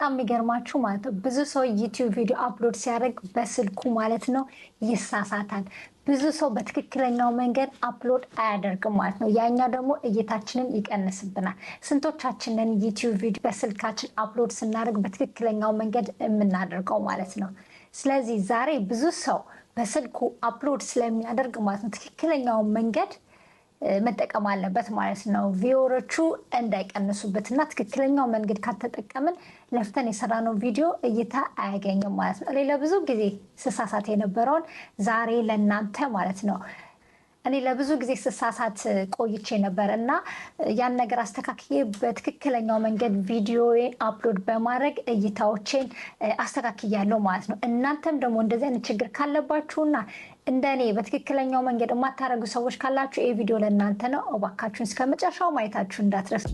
በጣም የሚገርማችሁ ማለት ነው ብዙ ሰው ዩቲዩብ ቪዲዮ አፕሎድ ሲያደርግ በስልኩ ማለት ነው ይሳሳታል። ብዙ ሰው በትክክለኛው መንገድ አፕሎድ አያደርግም ማለት ነው። ያኛ ደግሞ እይታችንን ይቀንስብናል። ስንቶቻችንን ዩቲዩብ ቪዲዮ በስልካችን አፕሎድ ስናደርግ በትክክለኛው መንገድ የምናደርገው ማለት ነው። ስለዚህ ዛሬ ብዙ ሰው በስልኩ አፕሎድ ስለሚያደርግ ማለት ነው ትክክለኛውን መንገድ መጠቀም አለበት ማለት ነው። ቪወሮቹ እንዳይቀንሱበትና ትክክለኛው መንገድ ከተጠቀምን ለፍተን የሰራነው ቪዲዮ እይታ አያገኝም ማለት ነው። እኔ ለብዙ ጊዜ ስሳሳት የነበረውን ዛሬ ለእናንተ ማለት ነው እኔ ለብዙ ጊዜ ስሳሳት ቆይቼ ነበር እና ያን ነገር አስተካክዬ በትክክለኛው መንገድ ቪዲዮዬን አፕሎድ በማድረግ እይታዎቼን አስተካክያለሁ ማለት ነው። እናንተም ደግሞ እንደዚህ አይነት ችግር ካለባችሁና እንደኔ በትክክለኛው መንገድ የማታደርጉ ሰዎች ካላችሁ ይህ ቪዲዮ ለእናንተ ነው። እባካችሁን እስከመጨረሻው ማየታችሁ እንዳትረሱ።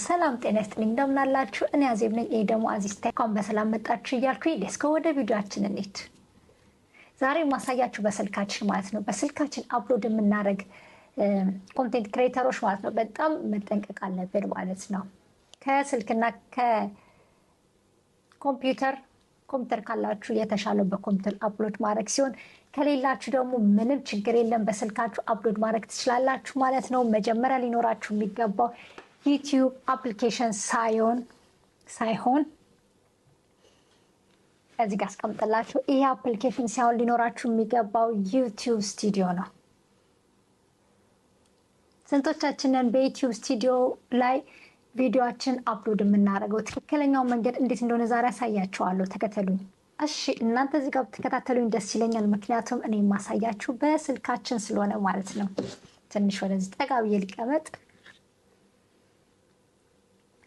ሰላም ጤና ይስጥልኝ፣ እንደምን አላችሁ? እኔ አዜብ ነኝ። ይሄ ደግሞ አዚዝ ቴክ። እንኳን በሰላም መጣችሁ እያልኩኝ እስከ ወደ ቪዲዮአችን እንሂድ። ዛሬ ማሳያችሁ በስልካችን ማለት ነው በስልካችን አፕሎድ የምናደርግ ኮንቴንት ክሬተሮች ማለት ነው በጣም መጠንቀቅ አለብን ማለት ነው። ከስልክና ከኮምፒውተር ካላችሁ የተሻለው በኮምፒውተር አፕሎድ ማድረግ ሲሆን ከሌላችሁ ደግሞ ምንም ችግር የለም በስልካችሁ አፕሎድ ማድረግ ትችላላችሁ ማለት ነው። መጀመሪያ ሊኖራችሁ የሚገባው ዩቲዩብ አፕሊኬሽን ሳይሆን እዚህ ጋር አስቀምጥላችሁ ይሄ አፕሊኬሽን ሳይሆን ሊኖራችሁ የሚገባው ዩቲዩብ ስቱዲዮ ነው። ስንቶቻችንን በዩቲዩብ ስቱዲዮ ላይ ቪዲዮአችን አፕሎድ የምናደርገው? ትክክለኛው መንገድ እንዴት እንደሆነ ዛሬ አሳያችኋለሁ። ተከተሉኝ። እሺ እናንተ እዚህ ጋር ተከታተሉኝ፣ ደስ ይለኛል። ምክንያቱም እኔ የማሳያችሁ በስልካችን ስለሆነ ማለት ነው። ትንሽ ወደዚህ ጠጋ ብዬ ልቀመጥ።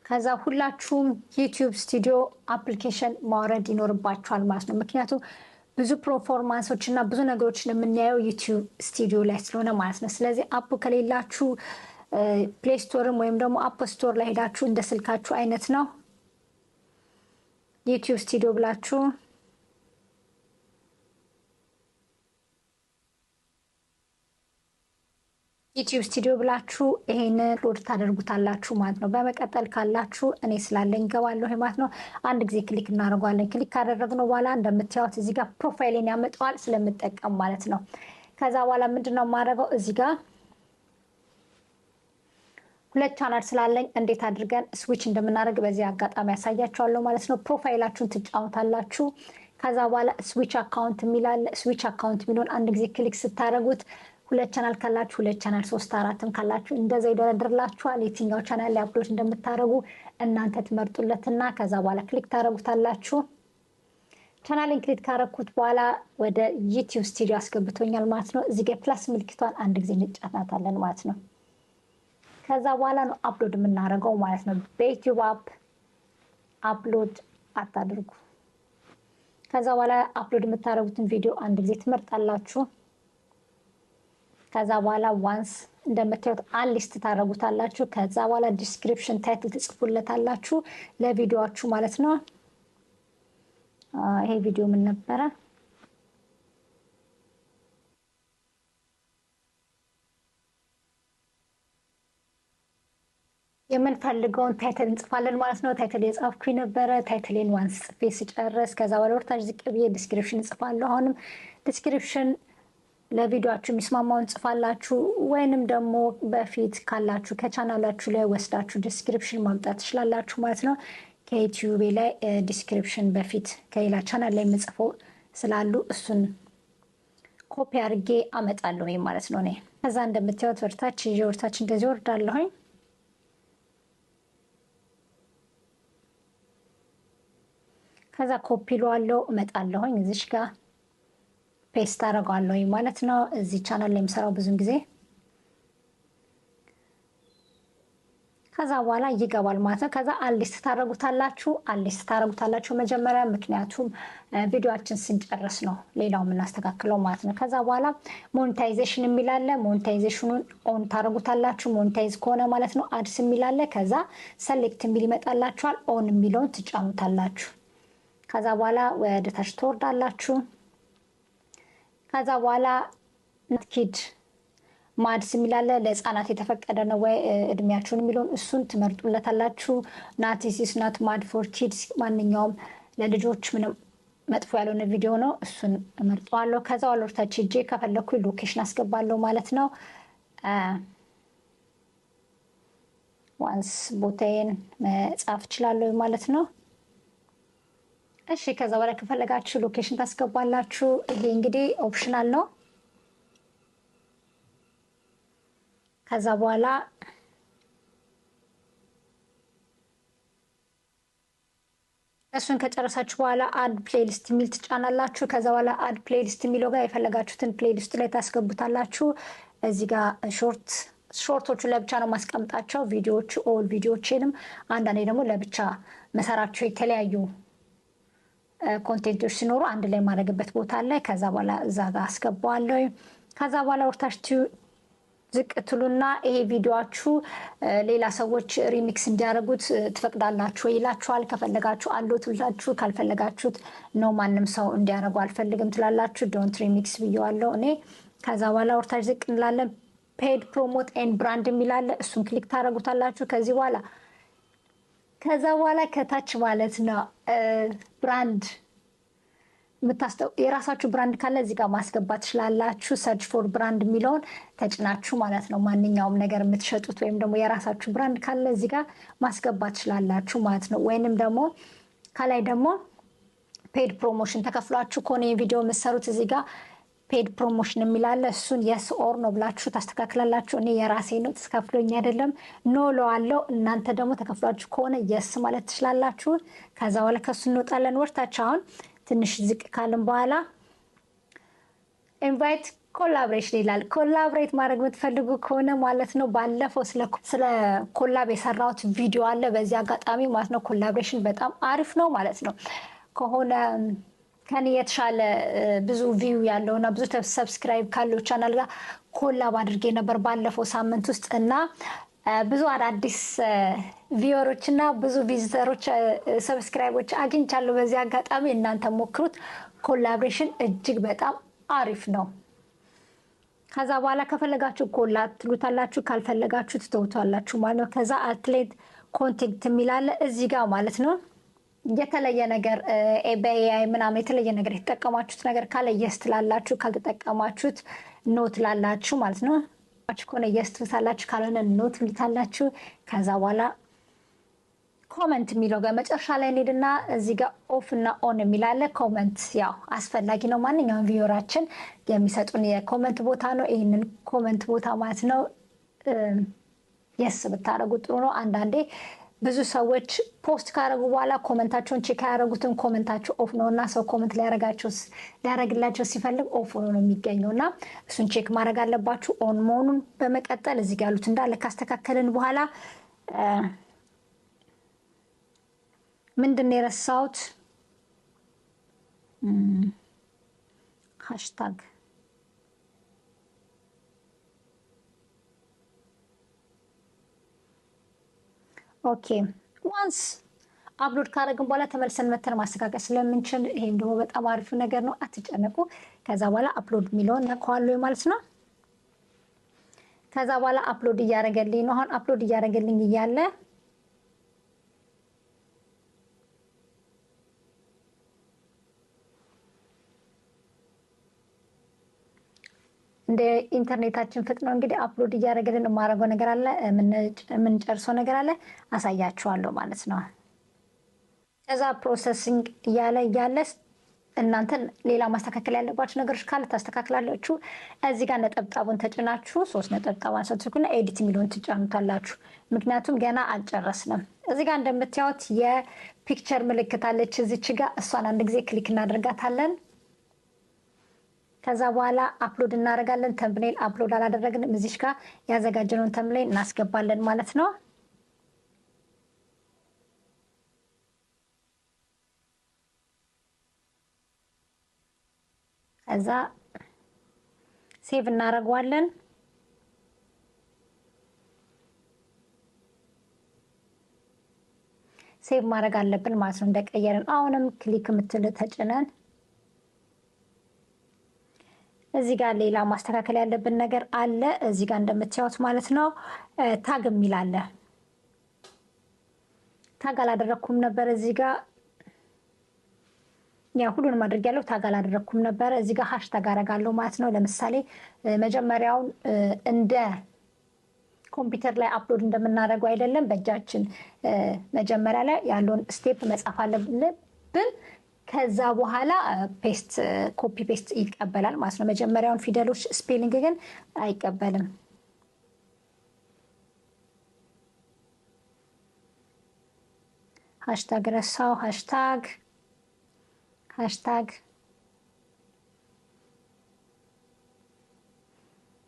ከዛ ሁላችሁም ዩቲዩብ ስቱዲዮ አፕሊኬሽን ማውረድ ይኖርባችኋል ማለት ነው። ምክንያቱም ብዙ ፐርፎርማንሶች እና ብዙ ነገሮችን የምናየው ዩቲዩብ ስቱዲዮ ላይ ስለሆነ ማለት ነው። ስለዚህ አፑ ከሌላችሁ ፕሌይ ስቶርም ወይም ደግሞ አፕ ስቶር ላይ ሄዳችሁ እንደ ስልካችሁ አይነት ነው ዩቲዩብ ስቱዲዮ ብላችሁ ይሄንን ሎድ ታደርጉታላችሁ ማለት ነው። በመቀጠል ካላችሁ እኔ ስላለኝ ገባለሁ ማለት ነው። አንድ ጊዜ ክሊክ እናደርጋለን። ክሊክ ካደረግነው በኋላ እንደምታዩት እዚህ ጋር ፕሮፋይሌን ያመጣዋል ስለምጠቀም ማለት ነው። ከዛ በኋላ ምንድነው የማደርገው እዚህ ጋር ሁለት ቻናል ስላለኝ እንዴት አድርገን ስዊች እንደምናደርግ በዚህ አጋጣሚ ያሳያችኋለሁ ማለት ነው። ፕሮፋይላችሁን ትጫውታላችሁ። ከዛ በኋላ ስዊች አካውንት የሚላል ስዊች አካውንት የሚለውን አንድ ጊዜ ክሊክ ስታደርጉት ሁለት ቻናል ካላችሁ ሁለት ቻናል 3 4ም ካላችሁ እንደዛ ይደረድርላችኋል። የትኛው ቻናል ላይ አፕሎድ እንደምታደርጉ እናንተ ትመርጡለትና ከዛ በኋላ ክሊክ ታደርጉታላችሁ። ቻናልን ክሊክ ካደረኩት በኋላ ወደ ዩቲዩብ ስቱዲዮ አስገብቶኛል ማለት ነው። እዚህ ጋር ፕላስ ምልክቷን አንድ ጊዜ እንጫናታለን ማለት ነው። ከዛ በኋላ ነው አፕሎድ የምናደርገው ማለት ነው። በዩቲዩብ አፕሎድ አታድርጉ። ከዛ በኋላ አፕሎድ የምታደርጉትን ቪዲዮ አንድ ጊዜ ትመርጣላችሁ። ከዛ በኋላ ዋንስ እንደምታዩት አንሊስት ታደርጉታላችሁ። ከዛ በኋላ ዲስክሪፕሽን ታይትል ትጽፉለታላችሁ ለቪዲዮአችሁ ማለት ነው። ይሄ ቪዲዮ ምን ነበረ? የምንፈልገውን ታይትል እንጽፋለን ማለት ነው። ታይትል የጻፍኩኝ ነበረ። ታይትሌን ዋንስ ጽፌ ስጨርስ ከዛ በኋላ ወርታች ዝቅ ብዬ ዲስክሪፕሽን እጽፋለሁ። አሁንም ዲስክሪፕሽን ለቪዲዮአችሁ የሚስማማውን ጽፋላችሁ ወይንም ደግሞ በፊት ካላችሁ ከቻናላችሁ ላይ ወስዳችሁ ዲስክሪፕሽን ማምጣት ትችላላችሁ ማለት ነው። ከዩቲዩብ ላይ ዲስክሪፕሽን በፊት ከሌላ ቻናል ላይ የምጽፈው ስላሉ እሱን ኮፒ አድርጌ አመጣለሁ ማለት ነው። እኔ ከዛ እንደምታዩት ወርታች እንደዚህ ወርዳለሁኝ። ከዛ ኮፒ ሏለው እመጣለሁኝ እዚሽ ጋር ፔስት አደርጋለሁ ማለት ነው። እዚህ ቻናል ላይ የምሰራው ብዙን ጊዜ ከዛ በኋላ ይገባል ማለት ነው። ከዛ አንሊስት ታደርጉታላችሁ መጀመሪያ፣ ምክንያቱም ቪዲዮአችን ስንጨርስ ነው ሌላው የምናስተካክለው ማለት ነው። ከዛ በኋላ ሞኔታይዜሽን የሚላለ ሞኔታይዜሽኑን ኦን ታደርጉታላችሁ። ሞኔታይዝ ከሆነ ማለት ነው። አድስ የሚላለ ከዛ ሰሌክት የሚል ይመጣላችኋል። ኦን የሚለውን ትጫኑታላችሁ። ከዛ በኋላ ወደ ታች ትወርዳላችሁ። ከዛ በኋላ ኪድ ማድስ የሚላለ ለህፃናት የተፈቀደ ነው ወይ እድሜያችሁን የሚለውን እሱን ትመርጡለታላችሁ። ናቲሲስ ናት ማድ ፎር ኪድስ ማንኛውም ለልጆች ምንም መጥፎ ያልሆነ ቪዲዮ ነው። እሱን እመርጠዋለሁ። ከዛ ወርታች ሄጄ ከፈለኩ ሎኬሽን አስገባለሁ ማለት ነው። ዋንስ ቦታዬን መጻፍ እችላለሁ ማለት ነው። እሺ ከዛ በኋላ ከፈለጋችሁ ሎኬሽን ታስገባላችሁ። ይሄ እንግዲህ ኦፕሽናል ነው። ከዛ በኋላ እሱን ከጨረሳችሁ በኋላ አድ ፕሌሊስት የሚል ትጫናላችሁ። ከዛ በኋላ አድ ፕሌሊስት የሚለው ጋር የፈለጋችሁትን ፕሌሊስት ላይ ታስገቡታላችሁ። እዚህ ጋር ሾርቶቹ ለብቻ ነው ማስቀምጣቸው። ቪዲዮዎቹ ኦል ቪዲዮዎችንም አንዳንዴ ደግሞ ለብቻ መሰራቸው የተለያዩ ኮንቴንቶች ሲኖሩ አንድ ላይ ማድረግበት ቦታ ላይ ከዛ በኋላ እዛ ጋር አስገባዋለሁ። ከዛ በኋላ ወርታችሁ ዝቅ ትሉና ይሄ ቪዲዮአችሁ ሌላ ሰዎች ሪሚክስ እንዲያደርጉት ትፈቅዳላችሁ ይላችኋል። ከፈለጋችሁ አለው ትላችሁ፣ ካልፈለጋችሁት ነው ማንም ሰው እንዲያደርጉ አልፈልግም ትላላችሁ። ዶንት ሪሚክስ ብየዋለሁ እኔ። ከዛ በኋላ ወርታች ዝቅ እንላለን። ፔድ ፕሮሞት ኤንድ ብራንድ የሚላለ እሱን ክሊክ ታደርጉታላችሁ። ከዛ በኋላ ከታች ማለት ነው ብራንድ የራሳችሁ ብራንድ ካለ እዚህ ጋር ማስገባት ትችላላችሁ። ሰርች ፎር ብራንድ የሚለውን ተጭናችሁ ማለት ነው። ማንኛውም ነገር የምትሸጡት ወይም ደግሞ የራሳችሁ ብራንድ ካለ እዚህ ጋር ማስገባት ትችላላችሁ ማለት ነው። ወይንም ደግሞ ከላይ ደግሞ ፔድ ፕሮሞሽን ተከፍሏችሁ ከሆነ የቪዲዮ የምትሰሩት እዚህ ጋር ፔድ ፕሮሞሽን የሚላለ እሱን የስ ኦር ነው ብላችሁ ታስተካክላላችሁ። እኔ የራሴ ነው ተከፍሎኝ አይደለም ኖ ለዋለው። እናንተ ደግሞ ተከፍሏችሁ ከሆነ የስ ማለት ትችላላችሁ። ከዛ በኋላ ከሱ እንወጣለን። ወርታች አሁን ትንሽ ዝቅ ካልን በኋላ ኢንቫይት ኮላብሬሽን ይላል። ኮላብሬት ማድረግ የምትፈልጉ ከሆነ ማለት ነው ባለፈው ስለ ኮላብ የሰራሁት ቪዲዮ አለ በዚህ አጋጣሚ ማለት ነው። ኮላብሬሽን በጣም አሪፍ ነው ማለት ነው። ከሆነ ከኔ የተሻለ ብዙ ቪው ያለውና ብዙ ሰብስክራይብ ካለው ቻናል ጋር ኮላብ አድርጌ ነበር ባለፈው ሳምንት ውስጥ እና ብዙ አዳዲስ ቪወሮች እና ብዙ ቪዚተሮች ሰብስክራይቦች አግኝቻለሁ። በዚህ አጋጣሚ እናንተ ሞክሩት። ኮላብሬሽን እጅግ በጣም አሪፍ ነው። ከዛ በኋላ ከፈለጋችሁ ኮላብ ትሉታላችሁ፣ ካልፈለጋችሁ ትተውታላችሁ ማለት ነው። ከዛ አትሌት ኮንቴንት የሚላለ እዚህ ጋር ማለት ነው። የተለየ ነገር በኤአይ ምናምን የተለየ ነገር የተጠቀማችሁት ነገር ካለ የስ ትላላችሁ፣ ካልተጠቀማችሁት ኖ ትላላችሁ ማለት ነው። ከሆነ የስ ትሉታላችሁ፣ ካልሆነ ኖ ትሉታላችሁ። ከዛ በኋላ ኮመንት የሚለው ጋር መጨረሻ ላይ እንሄድና እዚህ ጋር ኦፍ እና ኦን የሚላለ ኮመንት ያው አስፈላጊ ነው። ማንኛውም ቪዲዮራችን የሚሰጡን የኮመንት ቦታ ነው። ይህንን ኮመንት ቦታ ማለት ነው የስ ብታደርጉ ጥሩ ነው። አንዳንዴ ብዙ ሰዎች ፖስት ካደረጉ በኋላ ኮመንታቸውን ቼክ ያደረጉትን ኮመንታቸው ኦፍ ነው እና ሰው ኮመንት ሊያደርግላቸው ሲፈልግ ኦፍ ሆኖ ነው የሚገኘው እና እሱን ቼክ ማድረግ አለባችሁ ኦን መሆኑን። በመቀጠል እዚህ ጋር ያሉት እንዳለ ካስተካከልን በኋላ ምንድን ነው የረሳሁት? ሃሽታግ ኦኬ። ዋንስ አፕሎድ ካደረግን በኋላ ተመልሰን መተን ማስተካከል ስለምንችል ይሄም ደግሞ በጣም አሪፉ ነገር ነው። አትጨነቁ። ከዛ በኋላ አፕሎድ የሚለውን ነካዋለሁ ማለት ነው። ከዛ በኋላ አፕሎድ እያደረገልኝ ነው። አሁን አፕሎድ እያደረገልኝ እያለ እንደ ኢንተርኔታችን ፍጥኖ እንግዲህ አፕሎድ እያደረገልን የማደርገው ነገር አለ፣ የምንጨርሰው ነገር አለ፣ አሳያችኋለሁ ማለት ነው። ከዛ ፕሮሰሲንግ እያለ እናንተን ሌላ ማስተካከል ያለባችሁ ነገሮች ካለ ታስተካክላላችሁ። እዚህ ጋር ነጠብጣቡን ተጭናችሁ 3 ነጠብጣብ አንሳችሁና ኤዲት የሚለውን ትጫኑታላችሁ። ምክንያቱም ገና አልጨረስንም። እዚህ ጋር እንደምታዩት የፒክቸር ምልክት አለች እዚች ጋር፣ እሷን አንድ ጊዜ ክሊክ እናደርጋታለን። ከዛ በኋላ አፕሎድ እናደርጋለን። ተምብኔል አፕሎድ አላደረግንም። እዚሽ ጋር ያዘጋጀነውን ተምብኔል እናስገባለን ማለት ነው። ከዛ ሴቭ እናደርገዋለን። ሴቭ ማድረግ አለብን ማለት ነው እንደቀየርን። አሁንም ክሊክ የምትል ተጭነን እዚህ ጋር ሌላ ማስተካከል ያለብን ነገር አለ። እዚህ ጋር እንደምታዩት ማለት ነው ታግ የሚል አለ። ታግ አላደረኩም ነበር እዚህ ጋር ያ ሁሉንም ማድረግ ያለው ታግ አላደረኩም ነበር። እዚህ ጋር ሃሽታግ አደርጋለሁ ማለት ነው። ለምሳሌ መጀመሪያውን እንደ ኮምፒውተር ላይ አፕሎድ እንደምናደርገው አይደለም፣ በእጃችን መጀመሪያ ላይ ያለውን ስቴፕ መጻፍ አለብን። ከዛ በኋላ ኮፒ ፔስት ይቀበላል ማለት ነው። መጀመሪያውን ፊደሎች ስፔሊንግ ግን አይቀበልም። ሃሽታግ ረሳው። ሃሽታግ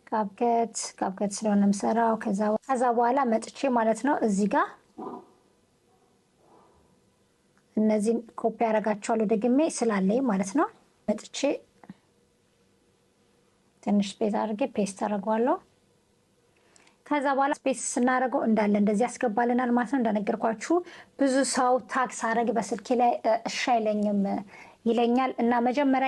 ካብከት ስለሆነ የምሰራው። ከዛ በኋላ መጥቼ ማለት ነው እዚህ ጋር እነዚህን ኮፒ አደርጋቸዋለሁ ደግሜ ስላለኝ ማለት ነው። መጥቼ ትንሽ ስፔስ አድርጌ ፔስት አደርገዋለሁ። ከዛ በኋላ ስፔስ ስናደርገው እንዳለ እንደዚህ ያስገባልናል ማለት ነው። እንደነገርኳችሁ ብዙ ሰው ታግ ሳደርግ በስልኬ ላይ እሺ አይለኝም ይለኛል እና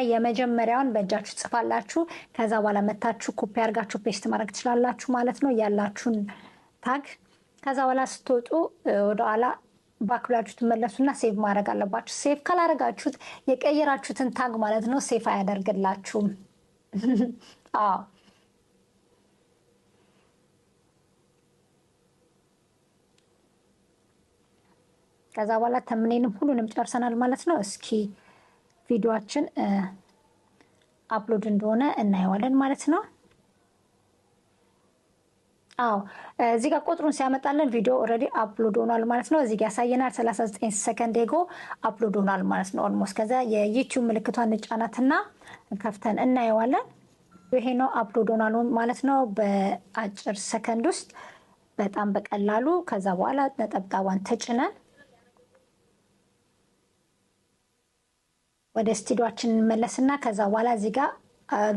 የመጀመሪያውን በእጃችሁ ጽፋላችሁ ከዛ በኋላ መታችሁ ኮፒ አድርጋችሁ ፔስት ማድረግ ትችላላችሁ ማለት ነው ያላችሁን ታግ። ከዛ በኋላ ስትወጡ ወደ ኋላ ባክ ብላችሁ ትመለሱና ሴቭ ማድረግ አለባችሁ። ሴቭ ካላደረጋችሁት የቀየራችሁትን ታግ ማለት ነው ሴቭ አያደርግላችሁም። አዎ ከዛ በኋላ ተምኔንም ሁሉንም ጨርሰናል ማለት ነው። እስኪ ቪዲዮአችን አፕሎድ እንደሆነ እናየዋለን ማለት ነው። አዎ እዚህ ጋር ቁጥሩን ሲያመጣልን ቪዲዮ ኦልሬዲ አፕሎድ ሆኗል ማለት ነው። እዚህ ጋር ያሳየናል 39 ሰከንድ ዴጎ አፕሎድ ሆኗል ማለት ነው ኦልሞስት። ከዛ የዩቲዩብ ምልክቷን እንጫናትና ከፍተን እናየዋለን። ይሄ ነው አፕሎድ ሆኗል ማለት ነው በአጭር ሰከንድ ውስጥ በጣም በቀላሉ። ከዛ በኋላ ነጠብጣቧን ተጭነን ወደ ስቱዲዮአችን እንመለስና ከዛ በኋላ እዚህ ጋር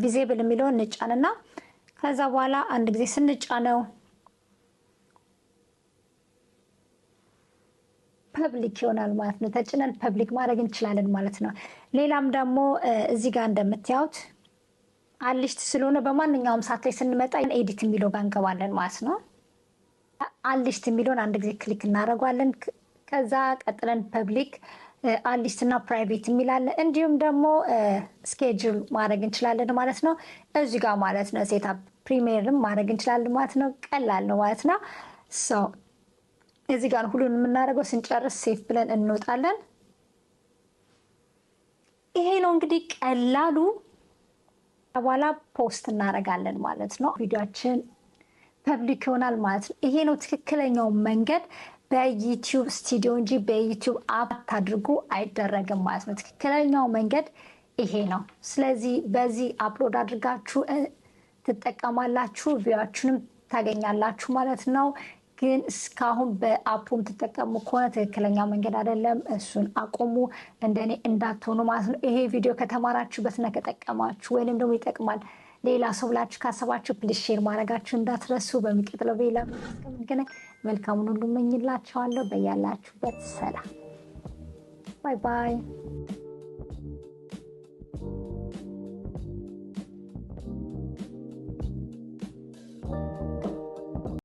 ቪዚብል የሚለውን እንጫንና ከዛ በኋላ አንድ ጊዜ ስንጫነው ፐብሊክ ይሆናል ማለት ነው። ተጭነን ፐብሊክ ማድረግ እንችላለን ማለት ነው። ሌላም ደግሞ እዚህ ጋር እንደምታዩት አንሊስት ስለሆነ በማንኛውም ሰዓት ላይ ስንመጣ ኤዲት የሚለው ጋር እንገባለን ማለት ነው። አንሊስት የሚለውን አንድ ጊዜ ክሊክ እናደርጋለን። ከዛ ቀጥለን ፐብሊክ አንሊስት እና ፕራይቬት የሚላለ እንዲሁም ደግሞ ስኬጁል ማድረግ እንችላለን ማለት ነው። እዚህ ጋር ማለት ነው ሴትአፕ ፕሪሚየርም ማድረግ እንችላለን ማለት ነው። ቀላል ነው ማለት ነው። እዚህ ጋር ሁሉን የምናደርገው ስንጨርስ ሴፍ ብለን እንወጣለን። ይሄ ነው እንግዲህ ቀላሉ። በኋላ ፖስት እናደርጋለን ማለት ነው። ቪዲዮአችን ፐብሊክ ይሆናል ማለት ነው። ይሄ ነው ትክክለኛው መንገድ። በዩቲዩብ ስቱዲዮ እንጂ በዩቲዩብ አፕ አድርጉ አይደረግም ማለት ነው። ትክክለኛው መንገድ ይሄ ነው። ስለዚህ በዚህ አፕሎድ አድርጋችሁ ትጠቀማላችሁ፣ ቪዲዮአችሁንም ታገኛላችሁ ማለት ነው። ግን እስካሁን በአፑም ትጠቀሙ ከሆነ ትክክለኛው መንገድ አይደለም። እሱን አቆሙ፣ እንደኔ እንዳትሆኑ ማለት ነው። ይሄ ቪዲዮ ከተማራችሁበትና ከጠቀማችሁ ወይንም ደግሞ ይጠቅማል ሌላ ሰው ብላችሁ ካሰባችሁ ፕሊዝ ሼር ማድረጋችሁ እንዳትረሱ። በሚቀጥለው ሌላ እስከምንገናኝ መልካሙን ሁሉ እመኝላችኋለሁ። በያላችሁበት ሰላም። ባይ ባይ።